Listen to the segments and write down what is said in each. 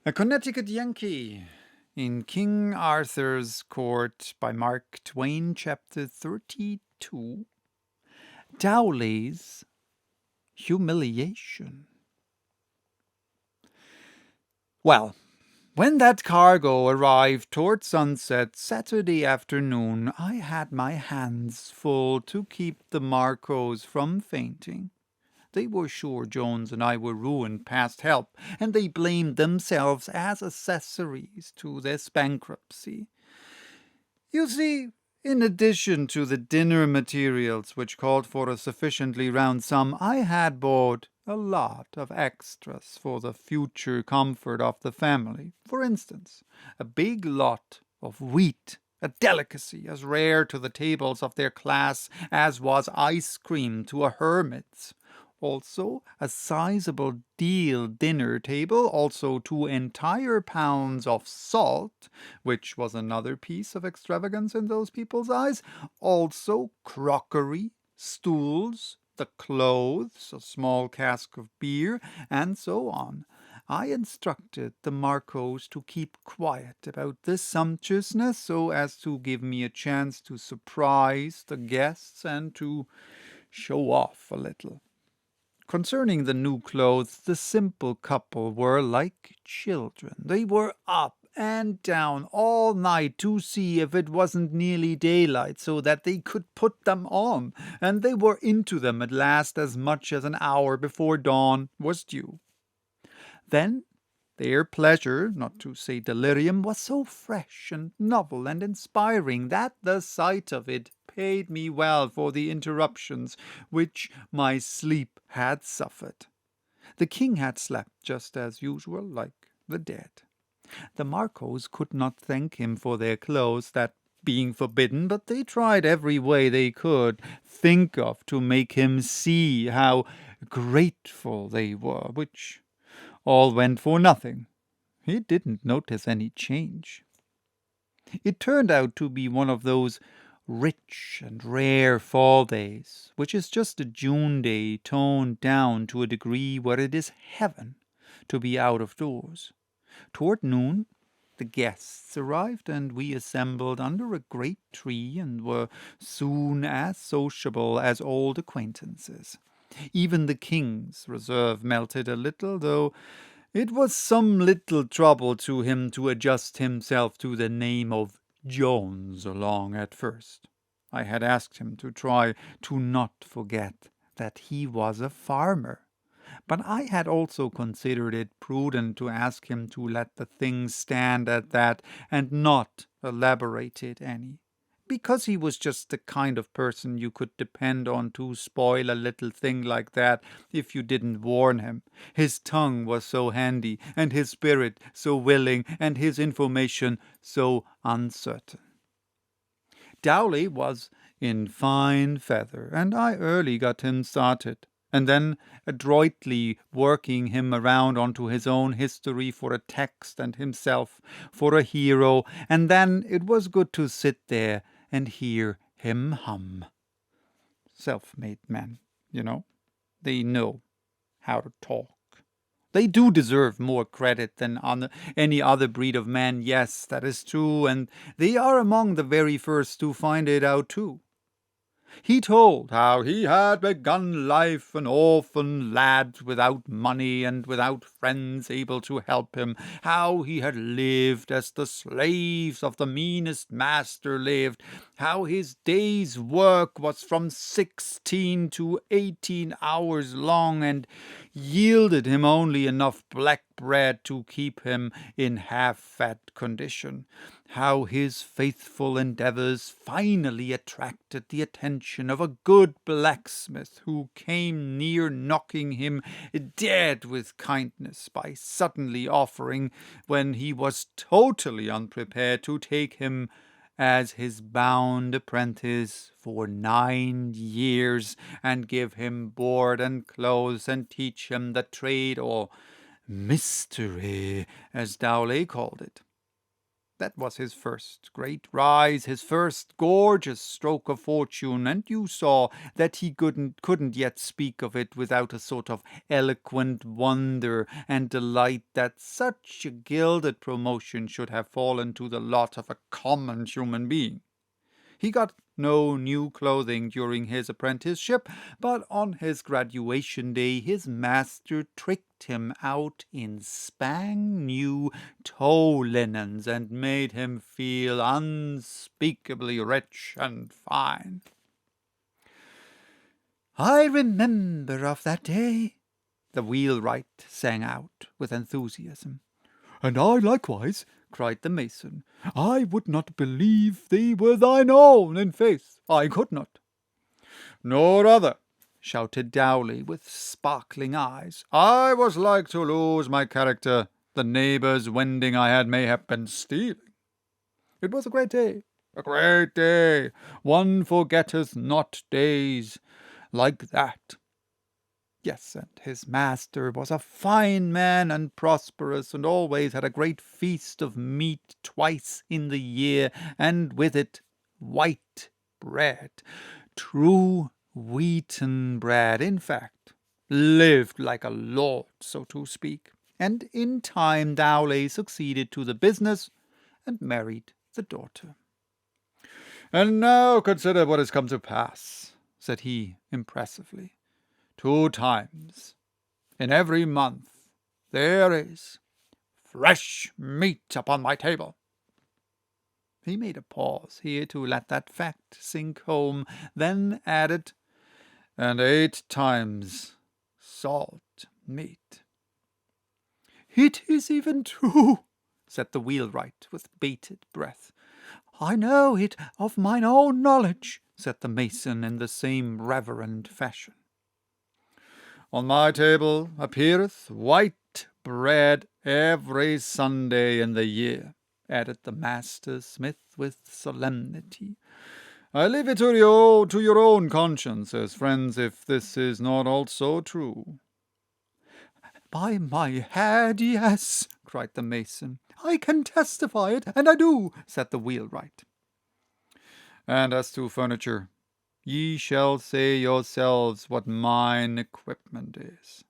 A Connecticut Yankee in King Arthur's Court by Mark Twain, chapter 32. Dowley's Humiliation. Well, when that cargo arrived toward sunset Saturday afternoon, I had my hands full to keep the Marcos from fainting. They were sure Jones and I were ruined past help, and they blamed themselves as accessories to this bankruptcy. You see, in addition to the dinner materials, which called for a sufficiently round sum, I had bought a lot of extras for the future comfort of the family. For instance, a big lot of wheat, a delicacy as rare to the tables of their class as was ice cream to a hermit's. Also, a sizable deal dinner table, also 2 entire pounds of salt, which was another piece of extravagance in those people's eyes, also crockery, stools, the clothes, a small cask of beer, and so on. I instructed the Marcos to keep quiet about this sumptuousness so as to give me a chance to surprise the guests and to show off a little. Concerning the new clothes, the simple couple were like children. They were up and down all night to see if it wasn't nearly daylight so that they could put them on, and they were into them at last as much as an hour before dawn was due. Then their pleasure, not to say delirium, was so fresh and novel and inspiring that the sight of it paid me well for the interruptions which my sleep had suffered. The king had slept just as usual, like the dead. The Marcos could not thank him for their clothes, that being forbidden, but they tried every way they could think of to make him see how grateful they were, which all went for nothing. He didn't notice any change. It turned out to be one of those rich and rare fall days, which is just a June day toned down to a degree where it is heaven to be out of doors. Toward noon, the guests arrived, and we assembled under a great tree and were soon as sociable as old acquaintances. Even the king's reserve melted a little, though it was some little trouble to him to adjust himself to the name of Jones along at first. I had asked him to try to not forget that he was a farmer, but I had also considered it prudent to ask him to let the thing stand at that and not elaborate it any, because he was just the kind of person you could depend on to spoil a little thing like that if you didn't warn him. His tongue was so handy, and his spirit so willing, and his information so uncertain. Dowley was in fine feather, and I early got him started, and then adroitly working him around onto his own history for a text and himself for a hero, and then it was good to sit there and hear him hum. Self-made men, they know how to talk. They do deserve more credit than any other breed of man, yes, that is true, and they are among the very first to find it out too. He told how he had begun life an orphan lad without money and without friends able to help him, how he had lived as the slaves of the meanest master lived, how his day's work was from 16 to 18 hours long, and yielded him only enough black bread to keep him in half-fat condition, how his faithful endeavors finally attracted the attention of a good blacksmith who came near knocking him dead with kindness by suddenly offering, when he was totally unprepared, to take him as his bound apprentice for 9 years, and give him board and clothes, and teach him the trade, or mystery, as Dowley called it. That was his first great rise, his first gorgeous stroke of fortune, and you saw that he couldn't yet speak of it without a sort of eloquent wonder and delight that such a gilded promotion should have fallen to the lot of a common human being. He got no new clothing during his apprenticeship, but on his graduation day his master tricked him out in spang-new toe linens and made him feel unspeakably rich and fine. "I remember of that day," the wheelwright sang out with enthusiasm. "And I likewise," cried the mason. "I would not believe they were thine own, in faith, I could not." "Nor other," shouted Dowley with sparkling eyes. "I was like to lose my character. The neighbour's wending I had mayhap been stealing. It was a great day, a great day. One forgetteth not days like that." Yes, and his master was a fine man and prosperous, and always had a great feast of meat twice in the year, and with it white bread, true wheaten bread, in fact, lived like a lord, so to speak. And in time Dowley succeeded to the business and married the daughter. "And now consider what has come to pass," said he impressively. 2 times in every month there is fresh meat upon my table. He made a pause here to let that fact sink home, then added, "and 8 times salt meat." "It is even true," said the wheelwright with bated breath. "I know it of mine own knowledge," said the mason in the same reverend fashion. "On my table appeareth white bread every Sunday in the year," added the master smith with solemnity. "I leave it to your own consciences, friends, if this is not also true." "By my head, yes," cried the mason. "I can testify it, and I do," said the wheelwright. "And as to furniture, ye shall say yourselves what mine equipment is."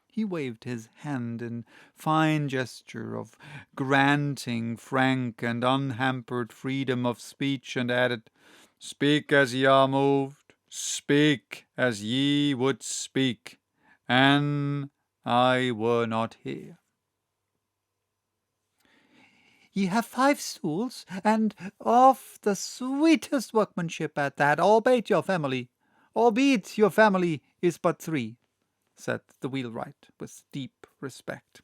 He waved his hand in fine gesture of granting frank and unhampered freedom of speech, and added, "Speak as ye are moved, speak as ye would speak, an I were not here." "Ye have 5 stools, and of the sweetest workmanship at that, albeit your family is but 3, said the wheelwright with deep respect.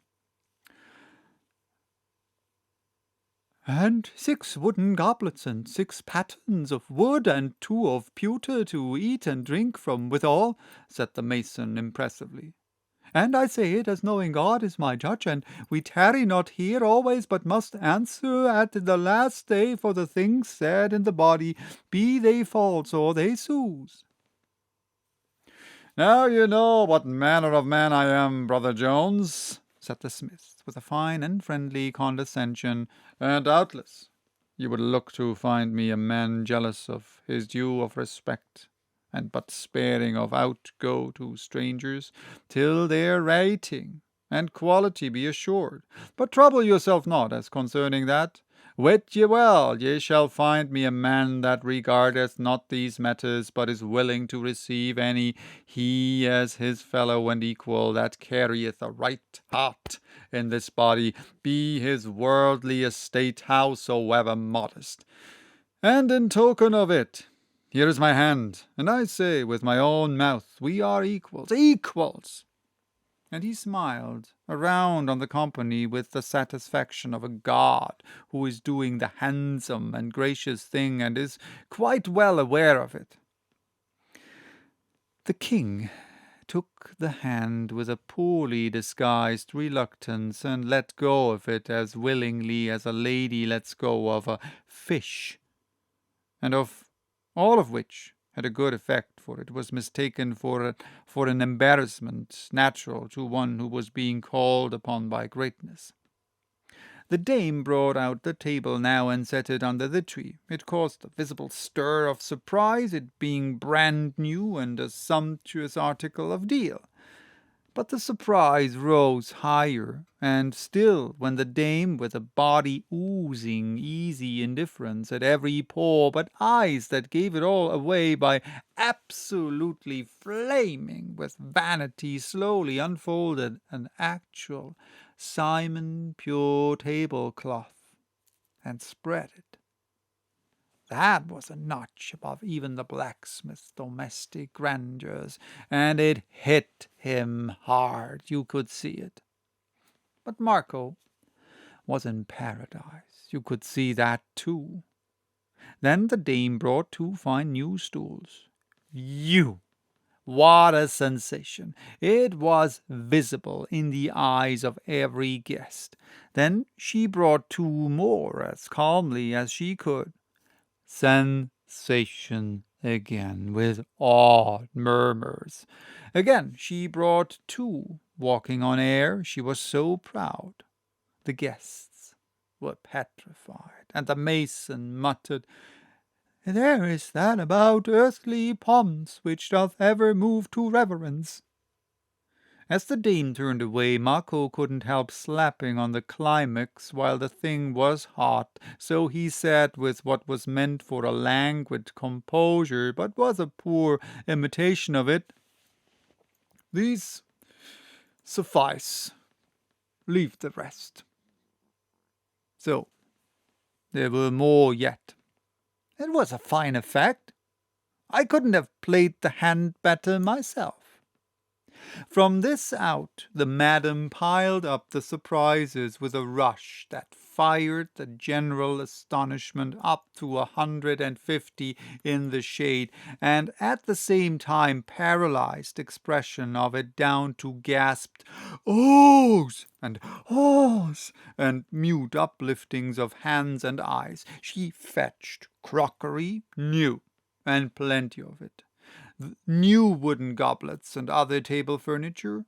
"And 6 wooden goblets, and 6 patens of wood, and 2 of pewter to eat and drink from withal," said the mason impressively. "And I say it as knowing God is my judge, and we tarry not here always, but must answer at the last day for the things said in the body, be they false or they sooth." "Now you know what manner of man I am, brother Jones," said the smith, with a fine and friendly condescension, "and doubtless you would look to find me a man jealous of his due of respect, and but sparing of outgo to strangers, till their rating and quality be assured. But trouble yourself not as concerning that. Wit ye well, ye shall find me a man that regardeth not these matters, but is willing to receive any he as his fellow and equal, that carrieth a right heart in this body, be his worldly estate howsoever modest. And in token of it, here is my hand, and I say with my own mouth, we are equals, equals." And he smiled around on the company with the satisfaction of a god who is doing the handsome and gracious thing and is quite well aware of it. The king took the hand with a poorly disguised reluctance and let go of it as willingly as a lady lets go of a fish, and of all of which had a good effect, for it was mistaken for an embarrassment natural to one who was being called upon by greatness. The dame brought out the table now and set it under the tree. It caused a visible stir of surprise, it being brand new and a sumptuous article of deal. But the surprise rose higher, and still when the dame, with a body oozing easy indifference at every pore, but eyes that gave it all away by absolutely flaming with vanity, slowly unfolded an actual Simon Pure tablecloth and spread it. That was a notch above even the blacksmith's domestic grandeurs, and it hit him hard. You could see it. But Marco was in paradise. You could see that too. Then the dame brought 2 fine new stools. What a sensation! It was visible in the eyes of every guest. Then she brought 2 more as calmly as she could. Sensation again, with awed murmurs. Again she brought 2, walking on air. She was so proud. The guests were petrified, and the mason muttered, "There is that about earthly pomps which doth ever move to reverence." As the dame turned away, Marco couldn't help slapping on the climax while the thing was hot, so he said with what was meant for a languid composure, but was a poor imitation of it, "These suffice. Leave the rest." So, there were more yet. It was a fine effect. I couldn't have played the hand better myself. From this out, the madam piled up the surprises with a rush that fired the general astonishment up to 150 in the shade, and at the same time paralyzed expression of it down to gasped "Ohs!" and "Ahs!" and mute upliftings of hands and eyes. She fetched crockery, new, and plenty of it. New wooden goblets and other table furniture,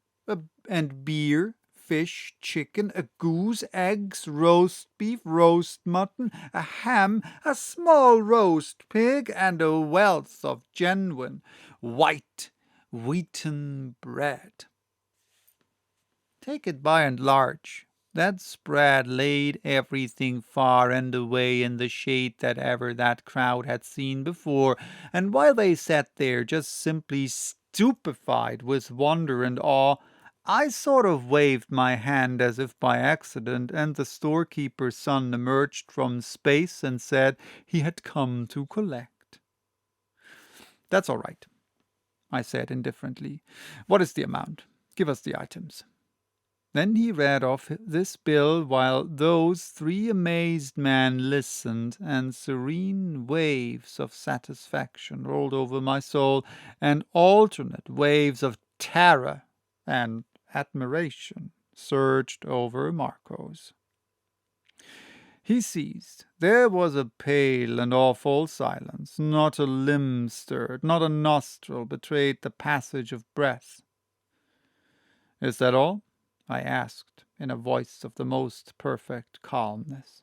and beer, fish, chicken, a goose, eggs, roast beef, roast mutton, a ham, a small roast pig, and a wealth of genuine white wheaten bread. Take it by and large, that spread laid everything far and away in the shade that ever that crowd had seen before, and while they sat there just simply stupefied with wonder and awe, I sort of waved my hand as if by accident, and the storekeeper's son emerged from space and said he had come to collect. "That's all right," I said indifferently. "What is the amount? Give us the items." Then he read off this bill while those 3 amazed men listened, and serene waves of satisfaction rolled over my soul, and alternate waves of terror and admiration surged over Marco's. He ceased. There was a pale and awful silence. Not a limb stirred, not a nostril betrayed the passage of breath. "Is that all?" I asked, in a voice of the most perfect calmness.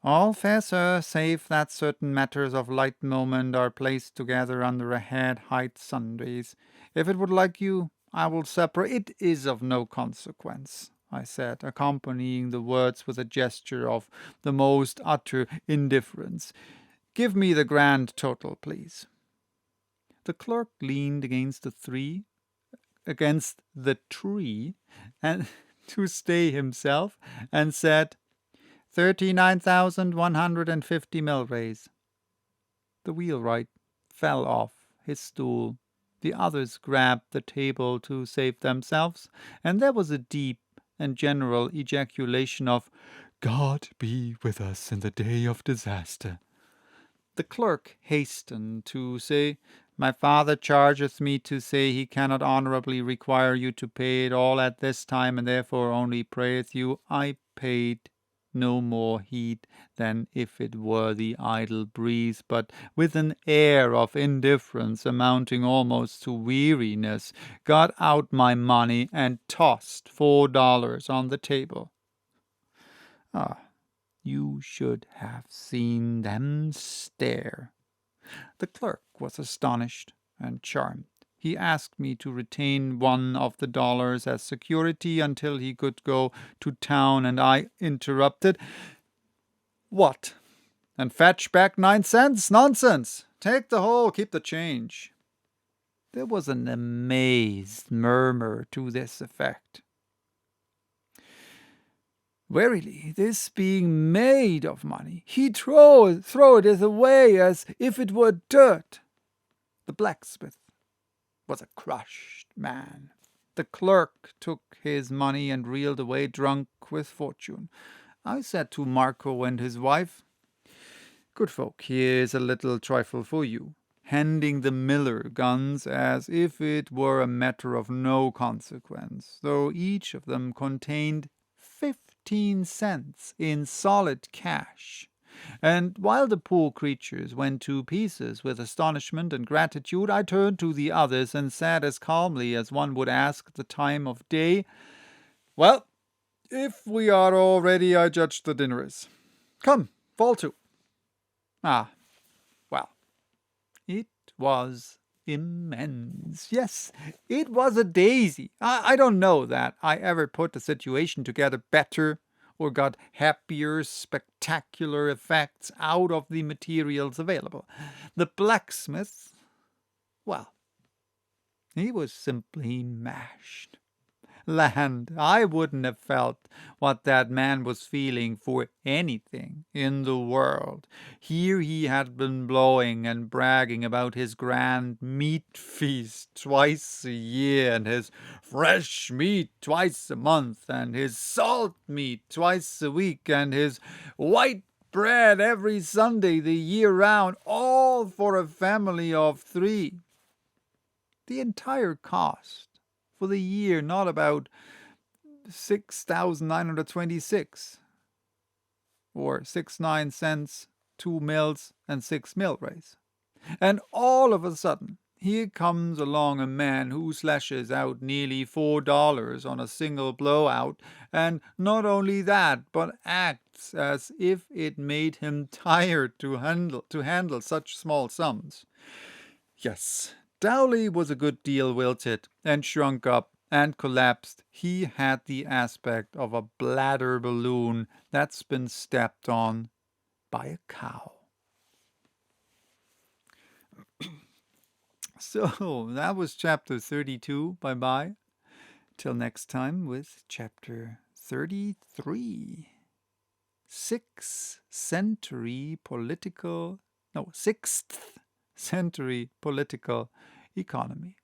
"All fair, sir, save that certain matters of light moment are placed together under a head hight sundries. If it would like you, I will separate—" "It is of no consequence," I said, accompanying the words with a gesture of the most utter indifference. "Give me the grand total, please." The clerk leaned against the tree, and to stay himself, and said, 39,150 milrays. The wheelwright fell off his stool. The others grabbed the table to save themselves, and there was a deep and general ejaculation of, "God be with us in the day of disaster." The clerk hastened to say, "My father chargeth me to say he cannot honorably require you to pay it all at this time, and therefore only prayeth you." I paid no more heed than if it were the idle breeze, but with an air of indifference amounting almost to weariness, got out my money and tossed $4 on the table. Ah, you should have seen them stare. The clerk was astonished and charmed. He asked me to retain one of the dollars as security until he could go to town, and I interrupted. What? And fetch back 9 cents? Nonsense! Take the whole, keep the change. There was an amazed murmur to this effect. Verily, this being made of money, he'd throw it away as if it were dirt. The blacksmith was a crushed man. The clerk took his money and reeled away drunk with fortune. I said to Marco and his wife, "Good folk, here's a little trifle for you," handing the miller guns as if it were a matter of no consequence, though each of them contained 15 cents in solid cash. And while the poor creatures went to pieces with astonishment and gratitude, I turned to the others and said as calmly as one would ask the time of day, "Well, if we are all ready, I judge the dinner is. Come, fall to." Ah, well, it was immense. Yes, it was a daisy. I don't know that I ever put the situation together better or got happier, spectacular effects out of the materials available. The blacksmith, well, he was simply mashed. Land, I wouldn't have felt what that man was feeling for anything in the world. Here he had been blowing and bragging about his grand meat feast twice a year, and his fresh meat twice a month, and his salt meat twice a week, and his white bread every Sunday the year round, all for a family of 3. The entire cost for the year, not about 6,926, or 69 cents, 2 mills, and 6 millrays. And all of a sudden, here comes along a man who slashes out nearly $4 on a single blowout, and not only that, but acts as if it made him tired to handle such small sums. Yes, Dowley was a good deal wilted and shrunk up and collapsed. He had the aspect of a bladder balloon that's been stepped on by a cow. So, that was chapter 32. Bye-bye. Till next time with chapter 33. 6th century political economy.